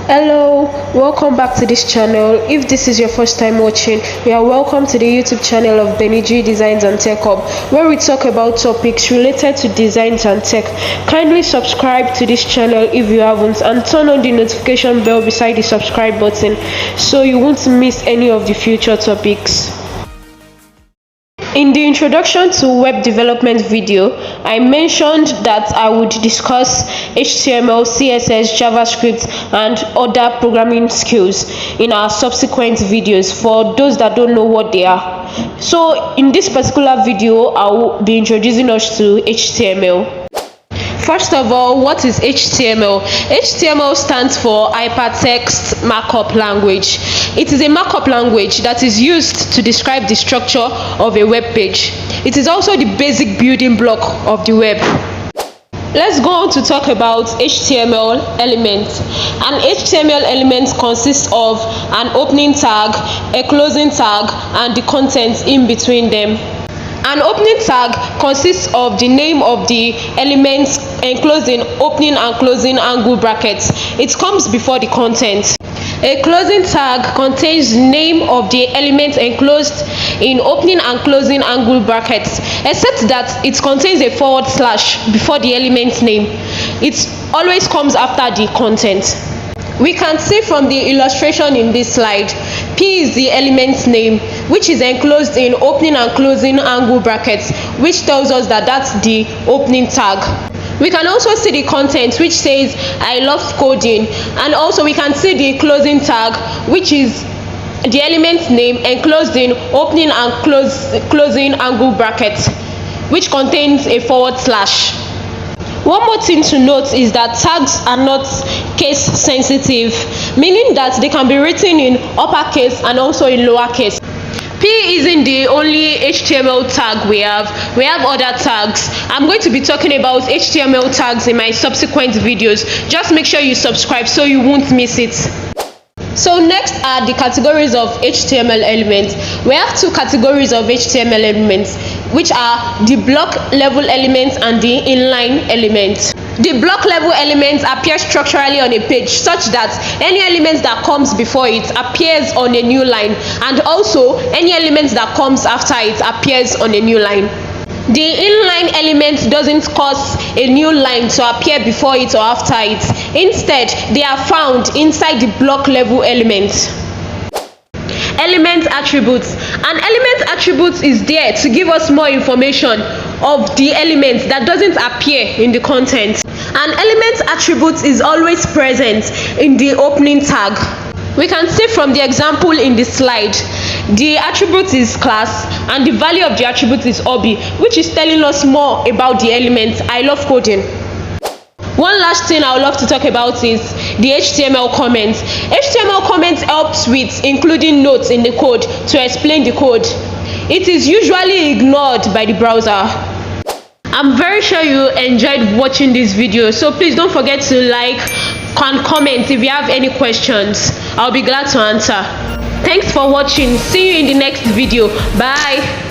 Hello, welcome back to this channel. If this is your first time watching, you are welcome to the YouTube channel of Beniji Designs and Tech Hub, where we talk about topics related to designs and tech. Kindly subscribe to this channel if you haven't, and turn on the notification bell beside the subscribe button so you won't miss any of the future topics. In the introduction to web development video, I mentioned that I would discuss HTML, CSS, JavaScript, and other programming skills in our subsequent videos for those that don't know what they are. So in this particular video, I will be introducing us to HTML. First of all, what is HTML? HTML stands for Hypertext Markup Language. It is a markup language that is used to describe the structure of a web page. It is also the basic building block of the web. Let's go on to talk about HTML elements. An HTML element consists of an opening tag, a closing tag, and the contents in between them. An opening tag consists of the name of the elements enclosed in opening and closing angle brackets. It comes before the content. A closing tag contains the name of the element enclosed in opening and closing angle brackets, except that it contains a / before the element's name. It always comes after the content. We can see from the illustration in this slide, P is the element's name, which is enclosed in opening and closing angle brackets, which tells us that that's the opening tag. We can also see the content, which says I love coding, and also we can see the closing tag, which is the element's name enclosed in opening and closing angle brackets, which contains a /. One more thing to note is that tags are not case sensitive, meaning that they can be written in uppercase and also in lowercase. P isn't the only HTML tag we have. We have other tags. I'm going to be talking about HTML tags in my subsequent videos. Just make sure you subscribe so you won't miss it. So next are the categories of HTML elements. We have two categories of HTML elements, which are the block level elements and the inline elements. The block level elements appear structurally on a page such that any element that comes before it appears on a new line, and also any element that comes after it appears on a new line. The inline element doesn't cause a new line to appear before it or after it. Instead, they are found inside the block level element. Element attributes. An element attribute is there to give us more information of the element that doesn't appear in the content. An element attribute is always present in the opening tag. We can see from the example in the slide, the attribute is class and the value of the attribute is hobby, which is telling us more about the element I love coding. One last thing I would love to talk about is the HTML comments. HTML comments helps with including notes in the code to explain the code. It is usually ignored by the browser. I'm very sure you enjoyed watching this video, so please don't forget to like and comment if you have any questions. I'll be glad to answer. Thanks for watching. See you in the next video. Bye.